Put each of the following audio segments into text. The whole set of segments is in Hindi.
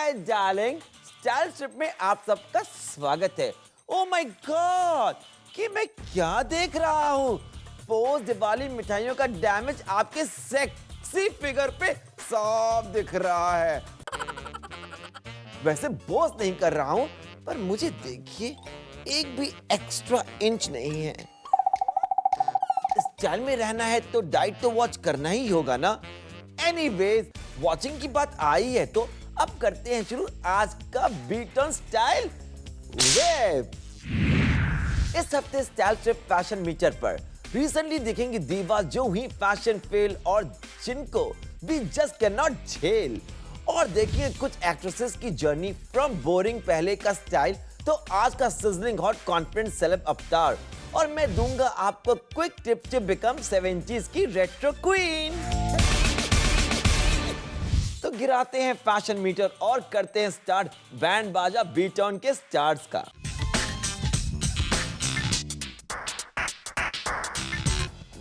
हाय डार्लिंग, स्टाइल ट्रिप में आप सबका स्वागत है। ओ माय गॉड, कि मैं क्या देख रहा हूँ? पोस्ट दिवाली मिठाइयों का डैमेज आपके सेक्सी फिगर पे साफ दिख रहा है। वैसे बोस्ट नहीं कर रहा हूँ, पर मुझे देखिए, एक भी एक्स्ट्रा इंच नहीं है। स्टाइल में रहना है तो डाइट तो वॉच करना ही होगा ना। एनीवेज, वॉचिंग की बात आई है तो अब करते हैं शुरू आज का बीट ऑन स्टाइल वेब। इस हफ्ते स्टाइल ट्रिप फैशन मीटर पर रिसेंटली दिखेंगी दीवा जो हुई फैशन फेल और जिनको वी जस्ट कैन नॉट झेल। और देखिए कुछ एक्ट्रेसेस की जर्नी फ्रॉम बोरिंग पहले का स्टाइल तो आज का सिजलिंग हॉट कॉन्फिडेंट सेलेब अवतार। और मैं दूंगा आपको quick tip to become 70s की रेट्रो क्वीन। तो गिराते हैं फैशन मीटर और करते हैं स्टार्ट बैंड बाजा बीट ऑन के स्टार्स का।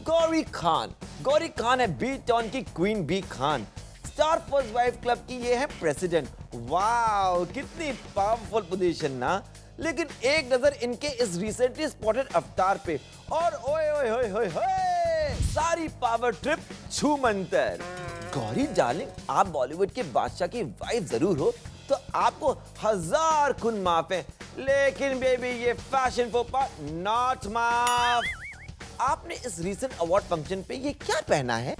गौरी खान है बीट ऑन की queen bee Khan. Star first wife club की ये है प्रेसिडेंट। वाओ, कितनी पावरफुल पोजीशन ना। लेकिन एक नजर इनके इस रिसेंटली स्पॉटेड अवतार पे और ओए ओए ओए ओए ओए, सारी पावर ट्रिप छूमंतर। गौरी डार्लिंग, आप बॉलीवुड के बादशाह की वाइफ जरूर हो तो आपको 1000 खून माफ है, लेकिन बेबी ये फैशन फोपा नॉट माफ। आपने इस रीसेंट अवार्ड फंक्शन पे ये क्या पहना है?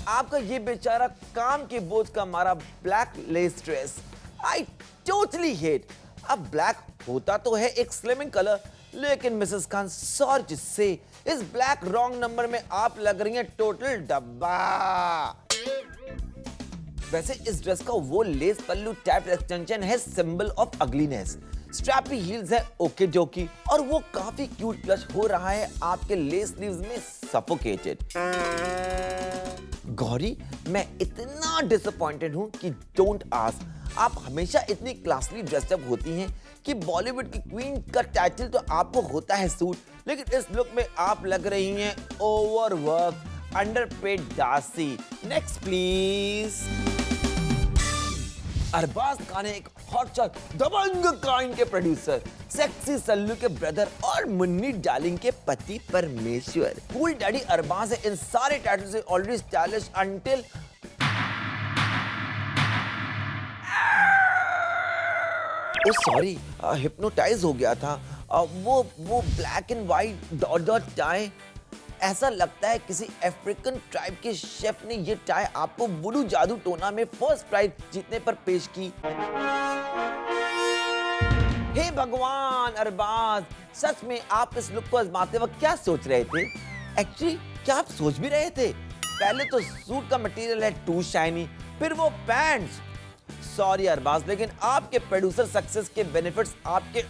आपका ये बेचारा काम के बोझ का मारा black lace dress I totally hate. अब ब्लैक होता तो है एक स्लिमिंग कलर, लेकिन मिसेस खान सॉरी से इस ब्लैक रॉन्ग नंबर में आप लग रही हैं टोटल डब्बा। वैसे इस ड्रेस का वो लेस पल्लू टाइप एक्सटेंशन है symbol of ugliness. Strappy heels है ओके डोकी और वो काफी क्यूट प्लस हो रहा है आपके लेस स्लीव्स में सफोकेटेड। गौरी, मैं इतना डिसअपॉइंटेड हूं कि डोंट आस्क। आप हमेशा इतनी क्लासली ड्रेसअप होती हैं कि बॉलीवुड की क्वीन का टाइटल तो आपको होता है सूट, लेकिन इस लुक में आप लग रही हैं ओवरवर्क अंडरपेड दासी। Next please. अरबाज खान है एक हॉटशॉट दबंग काइंड के प्रोड्यूसर, सेक्सी सल्लू के ब्रदर और मुन्नी डार्लिंग के पति परमेश्वर। कूल डैडी अरबाज है इन सारे टाइटल से already stylish until sorry hypnotize हो गया था। वो black and white dot dot tie, ऐसा लगता है किसी अफ्रीकन ट्राइब के शेफ ने ये टाई आपको वुडू जादू टोना में फर्स्ट प्राइज जीतने पर पेश की। हे भगवान अरबाज, सच में आप इस लुक को आजमाते वक्त क्या सोच रहे थे? एक्चुअली क्या आप सोच भी रहे थे? पहले तो सूट का मटेरियल है टू शाइनी, फिर वो पैंट्स। सॉरी अरबाज, लेकिन आपके प्रोड्यूसर सक्सेस के बेनिफिट्स आपके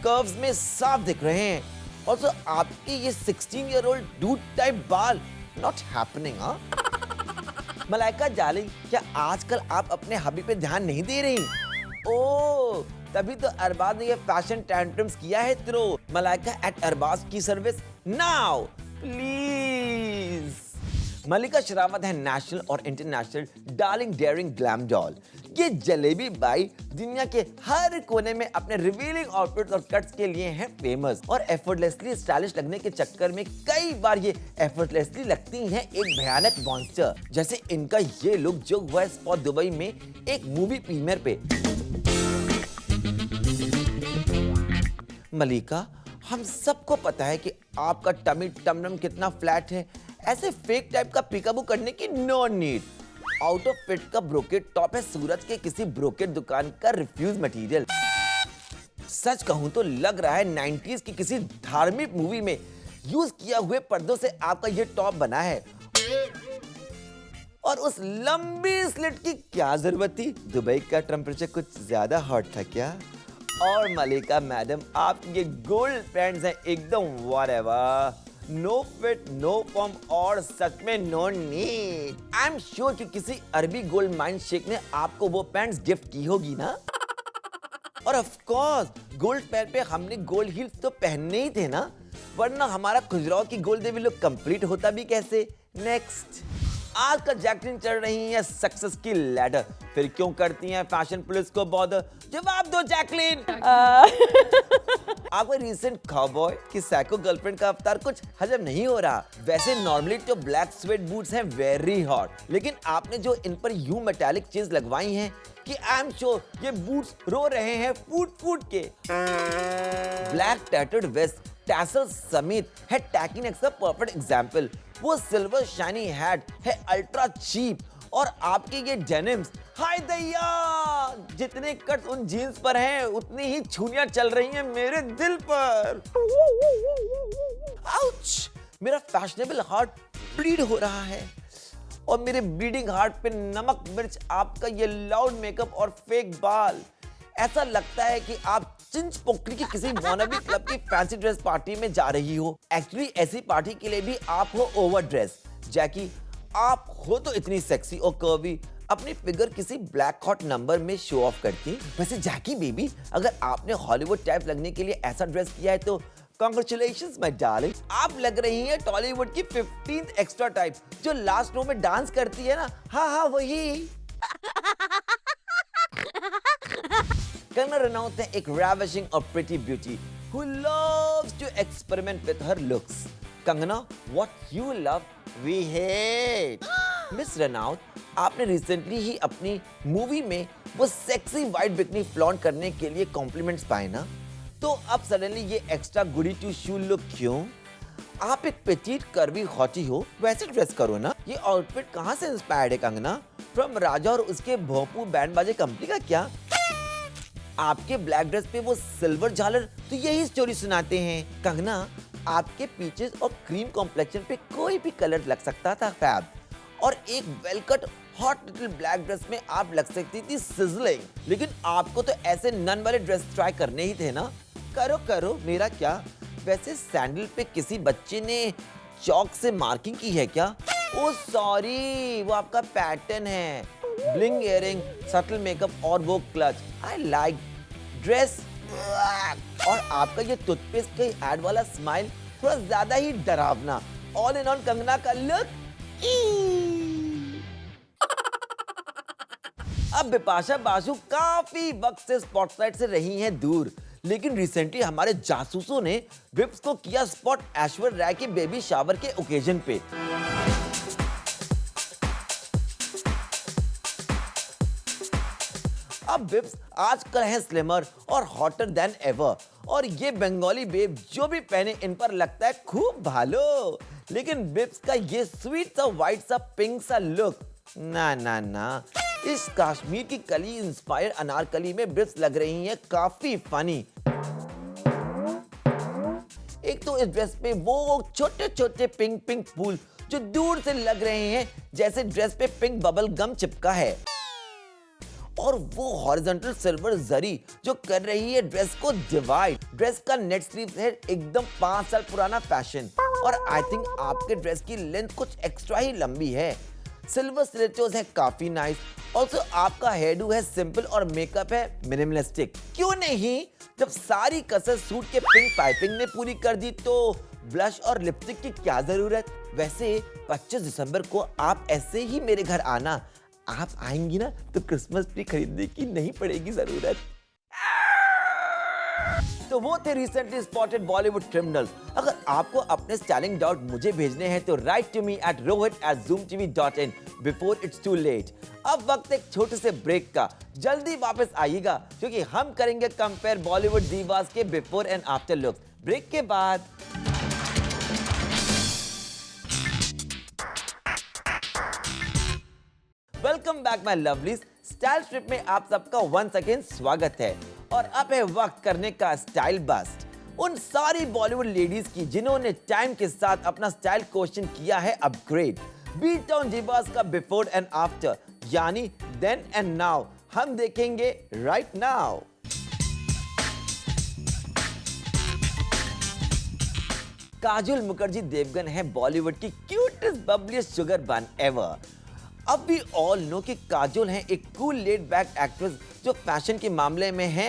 कर्व्स में साफ दिख रहे हैं। और तो आपके ये 16-year-old डूड टाइप बाल नॉट हैपनिंग। मलाइका डार्लिंग, क्या आजकल आप अपने हबी पे ध्यान नहीं दे रही? ओह, तभी तो अरबाज ने ये फैशन टैंट्रम्स किया है थ्रो। मलाइका एट अरबाज की service now please. Mallika Sherawat है नेशनल और international darling daring glam doll. ये जलेबी बाई दुनिया के हर कोने में अपने रिवीलिंग आउटफिट्स और कट्स के लिए हैं फेमस और एफर्टलेसली स्टाइलिश लगने के चक्कर में कई बार ये एफर्टलेसली लगती हैं एक भयानक मॉन्स्टर। जैसे इनका ये लुक जो हुआ है स्पॉट दुबई में एक मूवी प्रीमियर पे। मलिका, हम सबको पता है कि आपका टमी टमनम कितना फ्लैट है, ऐसे फेक टाइप का पिकाबू करने की no need. Out of fit का ब्रोकेट टॉप है सूरत के किसी ब्रोकेट दुकान का रिफ्यूज मटेरियल। सच कहूं तो लग रहा है 90s की किसी धार्मिक मूवी में यूज किया हुए पर्दों से आपका ये टॉप बना है। और उस लंबी स्लिट की क्या जरूरत थी? दुबई का टेम्परेचर कुछ ज्यादा हॉट था क्या? और मलिका मैडम, आपके ये गोल्ड पैंट्स हैं एकदम whatever, no fit no form और सच में no need. I am sure कि किसी अरबी गोल्ड माइन शेख ने आपको वो पैंट्स गिफ्ट की होगी ना। और ऑफ कोर्स गोल्ड पैर पे हमने गोल्ड हील्स तो पहनने ही थे ना। वरना हमारा खुजराव की गोल देवी लुक कंप्लीट होता भी कैसे। नेक्स्ट, आजकल जैकलीन चढ़ रही है सक्सेस की लैडर, फिर क्यों करती हैं फैशन पुलिस को बॉदर? जवाब दो जैकलीन। आपको रीसेंट काउबॉय की साइको गर्लफ्रेंड का अवतार कुछ हजम नहीं हो रहा। वैसे नॉर्मली तो ब्लैक स्वेट बूट्स हैं वेरी हॉट, लेकिन आपने जो इन पर यूं मेटालिक चीज लगवाई हैं कि आई एम श्योर ये बूट्स रो रहे हैं फूट फूट के। ब्लैक टैटर्ड वेस्ट टैसल समेत है टैकिंग एक्स का परफेक्ट एग्जांपल। वो सिल्वर शाइनी हैट है अल्ट्रा चीप, और आपके ये डेनिम्स, हाय दैया, जितने कट्स उन जीन्स पर हैं उतनी ही छुरियां चल रही हैं मेरे दिल पर। आउच! मेरा फैशनेबल हार्ट ब्लीड हो रहा है, और मेरे ब्लीडिंग हार्ट पे नमक मिर्च आपका ये लाउड मेकअप और फेक बाल। ऐसा लगता है कि आप चिंच पोखरी की किसी वानाबी क्लब की फैंसी ड्रेस पार्टी में जा रही हो। एक्चुअली ऐसी पार्टी के लिए भी आप हो ओवर ड्रेस। जैकी, आप हो तो इतनी सेक्सी और कर्वी, अपनी फिगर किसी ब्लैक हॉट नंबर में शो ऑफ करती। वैसे जैकी बेबी, अगर आपने हॉलीवुड टाइप लगने के लिए ऐसा ड्रेस किया है तो कांग्रेचुलेशंस माय डार्लिंग। आप लग रही हैं टॉलीवुड की 15th एक्स्ट्रा टाइप जो लास्ट रो में डांस करती है ना। हाँ वही। कंगना रनौत है एक ravishing और pretty beauty who loves to experiment with her looks. Kangana, what you love, we hate. Miss Ranaut, आपने रिसेंटली ही अपनी मूवी में वो सेक्सी वाइट बिकनी फ्लॉन्ट करने के लिए कॉम्प्लीमेंट्स पाए ना, तो अब सडनली ये extra goody two shoe look क्यों? आप एक पेटीट कर्वी हॉटी हो, वैसे ड्रेस करो ना। ये आउटफिट कहाँ से इंस्पायर्ड है कंगना? फ्रॉम राजा और उसके भोंपू बैंड बाजे कंपनी का क्या? आपके ब्लैक ड्रेस पे वो सिल्वर झालर तो यही स्टोरी सुनाते हैं। कंगना, आपके पीचेस और क्रीम कॉम्प्लेक्शन पे कोई भी कलर लग सकता था फैब, और एक well cut hot little black dress में आप लग सकती थी सिजलिंग। लेकिन आपको तो ऐसे नन वाले ड्रेस ट्राई करने ही थे ना। करो मेरा क्या। वैसे सैंडल पे किसी बच्चे ने चौक से मार्किंग की है क्या? ओ सॉरी, वो आपका पैटर्न है। ब्लिंग इयरिंग, सटल मेकअप और वो क्लच। I like dress. और आपका ये टूथपेस्ट के ऐड वाला स्माइल थोड़ा ज्यादा ही डरावना। ऑल इन ऑल कंगना का लुक। अब बिपाशा बासु काफी वक्त से स्पॉटलाइट से रही हैं दूर, लेकिन रिसेंटली हमारे जासूसों ने विप्स को किया स्पॉट ऐश्वर्या राय के बेबी शावर के ओकेजन पे। अब विप्स आजकल है स्लिमर और हॉटर देन एवर, और ये बंगाली बेब जो भी पहने इन पर लगता है खूब भालो। लेकिन विप्स का ये स्वीट सा व्हाइट सा पिंक सा लुक, ना, इस कश्मीर की कली इंस्पायर अनारकली में विप्स लग रही हैं काफी फनी। एक तो इस ड्रेस पे वो छोटे छोटे पिंक फूल जो दूर से लग रहे हैं जैसे ड्रेस पे पिंक बबल गम चिपका है, और वो हॉरिजॉन्टल सिल्वर जरी जो कर रही है ड्रेस को डिवाइड। ड्रेस का नेट स्लीव्स है एकदम 5 साल पुराना फैशन, और आई थिंक आपके ड्रेस की लेंथ कुछ एक्स्ट्रा ही लंबी है। सिल्वर स्लिटर्स है काफी नाइस। ऑल्सो आपका हेयरडू है सिंपल और मेकअप है मिनिमलिस्टिक। क्यों नहीं, जब सारी कसर सूट के पिंक पाइपिंग ने पूरी कर दी तो ब्लश और लिपस्टिक की क्या जरूरत। वैसे 25 दिसंबर को आप ऐसे ही मेरे घर आना। आप आएंगी ना तो क्रिसमस ट्री खरीदने की नहीं पड़ेगी जरूरत। तो वो थे रिसेंटली स्पॉटेड बॉलीवुड क्रिमिनल्स। अगर आपको अपने स्टाइलिंग डाउट मुझे भेजने हैं तो write to me at rohit@zoomtv.in before it's too late. अब वक्त एक छोटे से ब्रेक का, जल्दी वापस आइएगा क्योंकि हम करेंगे कंपेयर बॉलीवुड दीवास के before and after look break के बाद। Welcome back my lovelies. Style trip में आप सबका वंस अगेन स्वागत है, और अब है वक्त करने का स्टाइल बस्ट उन सारी बॉलीवुड लेडीज की जिन्होंने टाइम के साथ अपना स्टाइल क्वेश्चन किया है अपग्रेड। बीट टाउन divas का बिफोर एंड आफ्टर, यानी देन एंड नाउ, हम देखेंगे राइट नाउ। काजोल मुखर्जी देवगन है बॉलीवुड की cutest bubbliest sugar bun ever. अब वी ऑल नो कि काजोल है एक कूल लेड बैक एक्ट्रेस जो फैशन के मामले में है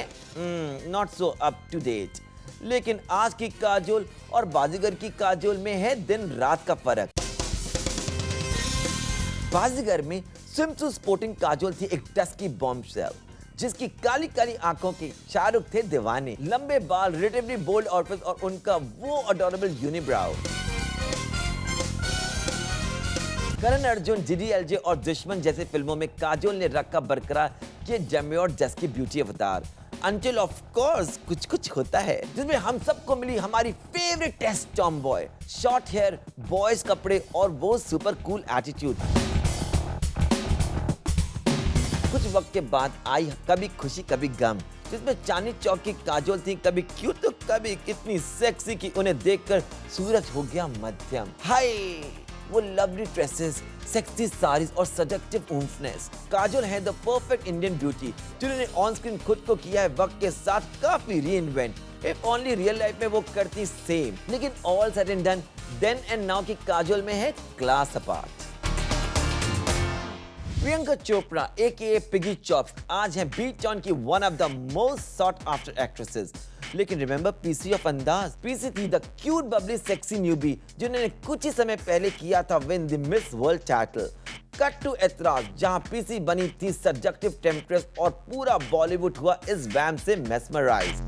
not so up to date. लेकिन आज की काजोल और बाजीगर की काजोल में है दिन रात का फर्क। बाजीगर में स्विमसूट स्पोर्टिंग काजोल थी एक डस्की बॉम्बशेल, जिसकी काली काली आंखों के शाहरुख थे दीवाने। लंबे बाल, रिलेटिवली बोल्ड आउटफिट और उनका वो अडोरेबल यूनिब्राउ। करण अर्जुन, डीडीएलजे और दुश्मन जैसे फिल्मों में काजोल ने रखा बरकरार किए जमे और जस की ब्यूटी अवतार। Until of course कुछ कुछ होता है, जिसमें हम सबको मिली हमारी favourite test tomboy, short hair, boys कपड़े और वो सुपर कूल एटीट्यूड। कुछ वक्त के बाद आई कभी खुशी कभी गम, जिसमें चांदनी चौक की काजोल थी कभी क्यूट तो कभी इतनी सेक्सी कि उन्हें देखकर सूरज हो गया मध्यम। हाय वो लवली ड्रेसेस, सेक्सी साड़ीज और सजेक्टिव ऊंफनेस। काजोल है द परफेक्ट इंडियन ब्यूटी, जिन्होंने ऑन स्क्रीन खुद को किया है वक्त के साथ काफी reinvent. If only real life में वो करती सेम, लेकिन all said and done, then and now की काजोल में है class apart. Priyanka Chopra AKA piggy chops आज हैं बीट टाउन की one of the most sought after actresses. लेकिन remember PC of Andaaz? PC थी the cute bubbly sexy newbie, जिन्होंने कुछ ही समय पहले किया था win the miss world title. Cut to Aitraaz, जहां पीसी बनी थी सब्जेक्टिव टेम्परेस और पूरा बॉलीवुड हुआ इस वैम से मेस्मराइज।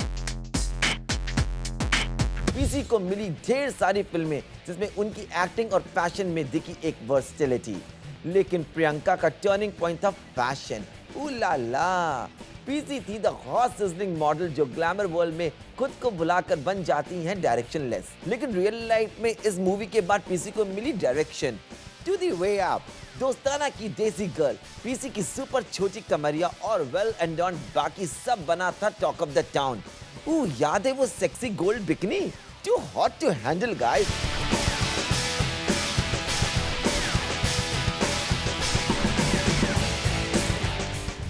पीसी को मिली ढेर सारी फिल्में जिसमें उनकी एक्टिंग और फैशन में दिखी एक वर्सटिलिटी, लेकिन प्रियंका का टर्निंग पॉइंट था फैशन। ला ला, पीसी थी द हॉट सिजलिंग मॉडल जो ग्लैमर वर्ल्ड में खुद को भुलाकर बन जाती हैं डायरेक्शनलेस। लेकिन रियल लाइफ में इस मूवी के बाद पीसी को मिली direction. To the way up, Dostana की देसी गर्ल, पीसी की सुपर छोटी कमरिया और वेल एंडोर्न्ड बाकी सब बना था टॉक ऑफ द टाउन। याद है वो sexy gold bikini? Too hot to handle guys.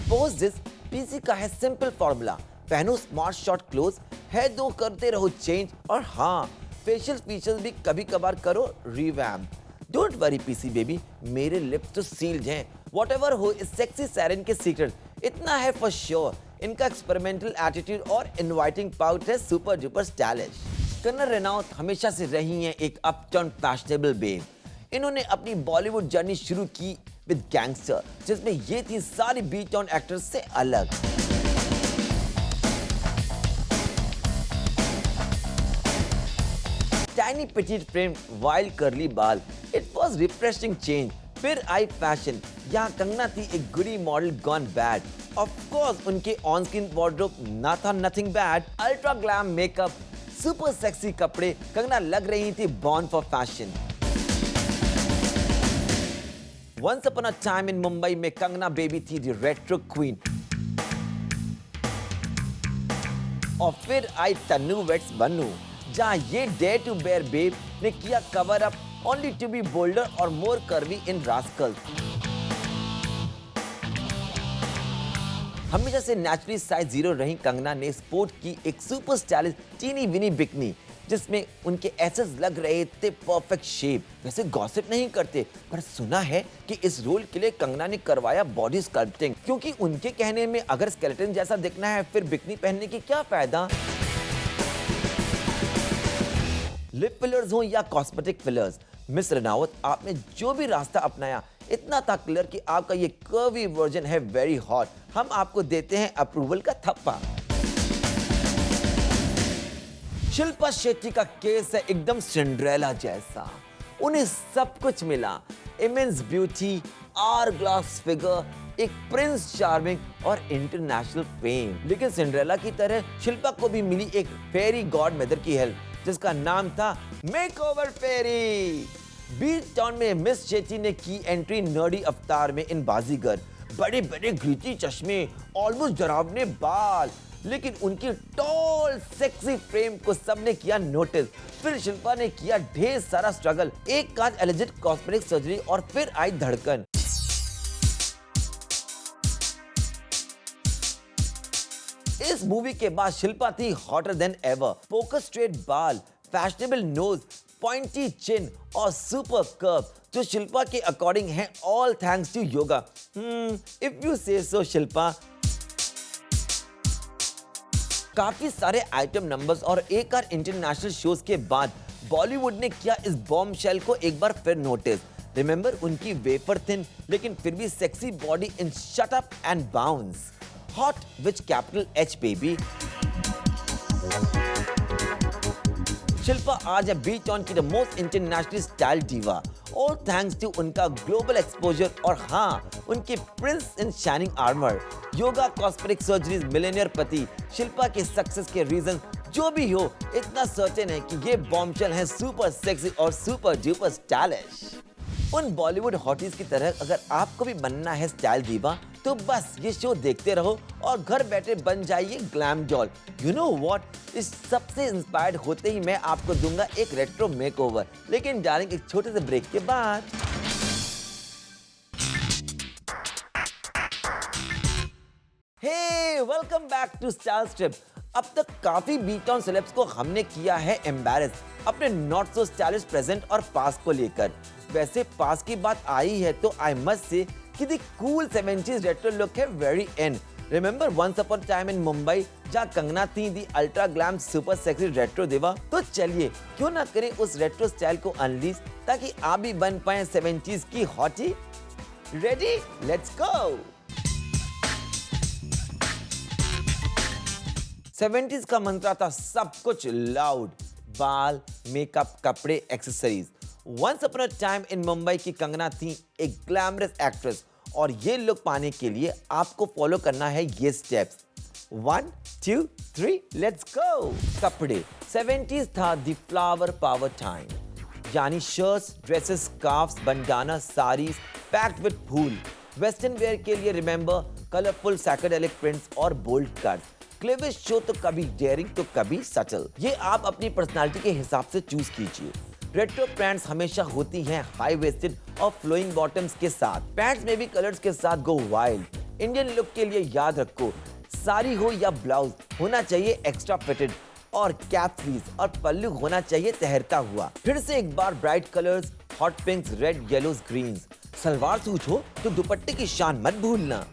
Post this, PC का है सिंपल फॉर्मूला, पहनो स्मार्ट शॉर्ट क्लोथ, है दो करते रहो चेंज, और हाँ फेशियल फीचर्स भी कभी कभार करो revamp. Don't worry PC baby, मेरे लिप्स तो सील्ड हैं। व्हाटएवर हो इस सेक्सी सैरन के सीक्रेट इतना है फॉर श्योर, इनका एक्सपेरिमेंटल एटीट्यूड और इनवाइटिंग पाउट है super duper stylish. Kangana Ranaut हमेशा से रही हैं एक अपटाउन फैशनेबल बेब। इन्होंने अपनी बॉलीवुड जर्नी शुरू की विद गैंगस्टर, जिसमें ये थी सारी बीट टाउन एक्टर्स से अलग। Tiny petite frame, wild curly बाल, इट वाज रिफ्रेशिंग चेंज। फिर आई फैशन, यहाँ कंगना थी एक goody model gone bad. Of course उनके ऑन स्क्रीन वार्डरोब ना था nothing bad. Ultra glam makeup, super sexy कपड़े, कंगना लग रही थी born for fashion. Once upon a time in Mumbai में कंगना बेबी थी दी रेट्रो क्वीन। और फिर आई तन्नू वेट्स बन्नू, जहां ये डेयर टू बेयर बेब ने किया cover up only to be bolder और मोर कर्वी इन रास्कल्स। हमेशा से नेचुरली साइज 0 रही कंगना ने स्पोर्ट की एक सुपर स्टाइलिश टीनी विनी बिकनी, जिसमें उनके एसेस लग रहे थे परफेक्ट शेप। वैसे गॉसिप नहीं करते, पर सुना है कि इस रोल के लिए कंगना ने करवाया बॉडी स्कल्पटिंग, क्योंकि उनके कहने में अगर स्केलेटन जैसा दिखना है फिर बिकनी पहनने की क्या फायदा। लिप फिलर्स हो या कॉस्मेटिक फिलर्स, मिस रनौत आपने जो भी रास्ता अपनाया इतना था क्लियर कि आपका ये कर्वी वर्जन है वेरी हॉट। हम आपको देते हैं अप्रूवल का थप्पा। शिल्पा शेट्टी का केस है एकदम सिंड्रेला जैसा, उन्हें सब कुछ मिला, immense beauty, hourglass figure, एक प्रिंस चार्मिंग और इंटरनेशनल फेम। लेकिन सिंड्रेला की तरह शिल्पा को भी मिली एक फेरी गॉड मदर की हेल्प, जिसका नाम था मेकओवर फेरी। बीट टाउन में मिस शेट्टी ने की एंट्री नर्डी अवतार में इन बाजीगर। बड़े बड़े ग्लिटी चश्मे, ऑलमोस्ट डरावने बाल, लेकिन उनकी टॉल सेक्सी फ्रेम को सबने किया नोटिस। फिर शिल्पा ने किया ढेर सारा स्ट्रगल, एक काज एलिजिट कॉस्मेटिक सर्जरी और फिर आई धड़कन। इस मूवी के बाद शिल्पा थी hotter than ever. Focus straight बाल, फैशनेबल नोज, पॉइंटी चिन और सुपर कर्व, जो शिल्पा के अकॉर्डिंग है all thanks to yoga. If you say so Shilpa. काफी सारे आइटम नंबर्स और एक और इंटरनेशनल शोज के बाद बॉलीवुड ने किया इस बॉम्बशेल को एक बार फिर नोटिस। रिमेंबर उनकी वेपर थिन लेकिन फिर भी sexy body in shut up and bounce, hot with capital H baby. Shilpa आज है बीट ऑन की the most international style diva, all thanks to उनका ग्लोबल एक्सपोजर और हाँ उनके prince in shining armour. Yoga, cosmetic surgeries, millionaire पति, शिल्पा के सक्सेस के रीजन जो भी हो, इतना सर्टेन है कि ये बॉम्बशेल है सुपर सेक्सी और सुपर डुपर स्टाइलिश। उन बॉलीवुड हॉटीज की तरह अगर आपको भी बनना है स्टाइल दीवा तो बस ये शो देखते रहो और घर बैठे बन जाइए glam doll. You know what, इस सबसे इंस्पायर्ड होते ही मैं आपको दूंगा एक रेट्रो मेकओवर, लेकिन डालेंगे एक छोटे से ब्रेक के बाद। Hey, welcome back to Style Strip. अब तक काफी बीट ऑन सेलेब्स को हमने किया है एम्बैरेस अपने नॉट सो स्टाइलिश प्रेजेंट और पास्ट को लेकर। वैसे पास्ट की बात आई है तो आई मस्ट से कि the cool 70s retro look है very in. Remember once upon a time in Mumbai जहाँ कंगना थी the ultra glam super sexy retro diva. तो चलिए क्यों ना करें उस रेट्रो स्टाइल को अनलीश ताकि आप भी बन पाए 70s की hottie. Ready, let's go. 70s का मंत्र था सब कुछ लाउड, बाल, मेकअप, कपड़े, accessories. Once upon a time in Mumbai की कंगना थी एक ग्लैमरस एक्ट्रेस और ये लुक पाने के लिए आपको फॉलो करना है ये स्टेप्स। 1 2 3 let's go. कपड़े 70s था द फ्लावर पावर टाइम, यानी shirts, dresses, scarfs, bandana, saris packed with फूल। वेस्टर्न वेयर के लिए रिमेंबर कलरफुल साइकेडेलिक प्रिंट्स और बोल्ड कट। क्लेविश शो तो कभी डेयरिंग तो कभी सटल, ये आप अपनी पर्सनालिटी के हिसाब से चूज कीजिए। रेट्रो पैंट्स हमेशा होती हैं हाई वेस्टेड और फ्लोइंग बॉटम्स के साथ। पैंट्स में भी कलर्स के साथ गो वाइल्ड। इंडियन लुक के लिए याद रखो, साड़ी हो या ब्लाउज होना चाहिए एक्स्ट्रा फिटेड और कैप स्लीव्स और पल्लू होना चाहिए तैरता हुआ। फिर से एक बार bright colours, hot pinks, red, yellows, greens. Salwar suit हो तो दुपट्टे की शान मत भूलना।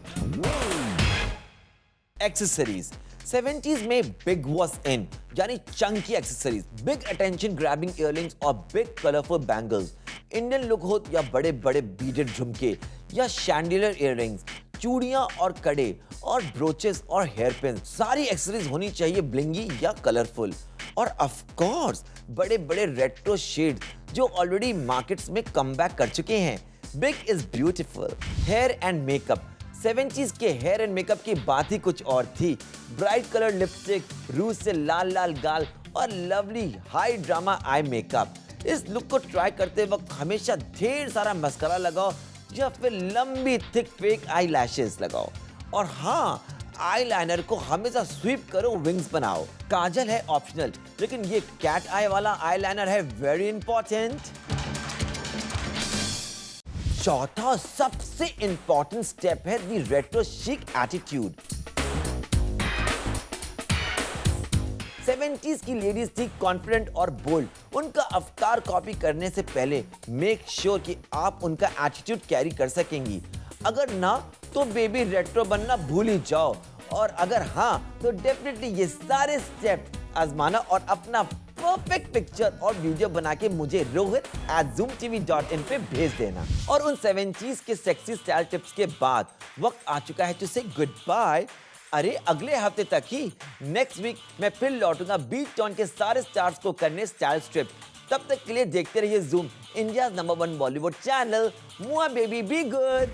एक्सेसरीज 70s में बिग वॉज इन, यानी chunky accessories, big attention grabbing earrings और big colourful bangles. Indian look हो या बड़े बड़े बीडेड झुमके या शैंडिलियर इयररिंग्स, चूड़ियां और कड़े और ब्रोचेस और हेयर पिन, सारी एक्सेसरीज होनी चाहिए ब्लिंगी या कलरफुल। और ऑफ कोर्स बड़े बड़े रेट्रो शेड्स जो ऑलरेडी मार्केट्स में कमबैक कर चुके हैं। Big is beautiful. Hair and makeup 70s के हेयर एंड मेकअप की बात ही कुछ और थी। ब्राइट कलर लिपस्टिक, रूज से लाल लाल गाल और lovely high drama eye makeup. इस लुक को ट्राई करते वक्त हमेशा ढेर सारा मस्कारा लगाओ या फिर लंबी थिक फेक आई लैशेस लगाओ। और हाँ, आई लाइनर को हमेशा स्वीप करो, विंग्स बनाओ। काजल है ऑप्शनल, लेकिन ये कैट आई वाला आई लाइनर है वेरी इंपॉर्टेंट। चौथा सबसे इंपॉर्टेंट स्टेप है द रेट्रो शिक एटीट्यूड। 70s की लेडीज थी कॉन्फिडेंट और बोल्ड। उनका अवतार कॉपी करने से पहले मेक श्योर कि आप उनका एटीट्यूड कैरी कर सकेंगी। अगर ना तो बेबी रेट्रो बनना भूल ही जाओ, और अगर हाँ तो डेफिनेटली ये सारे स्टेप आजमाना और अपना परफेक्ट पिक्चर और वीडियो बना के मुझे rohit@zoomtv.in पे भेज देना। और उन 70s के सेक्सी स्टाइल टिप्स के बाद वक्त आ चुका है टू से गुड बाय। अरे अगले हफ्ते तक ही, नेक्स्ट वीक मैं फिर लौटूंगा बीट ऑन के सारे स्टार्स को करने स्टाइल स्ट्रिप। तब तक के लिए देखते रहिए zoom, India number 1 Bollywood channel. मुआ बेबी, बी गुड।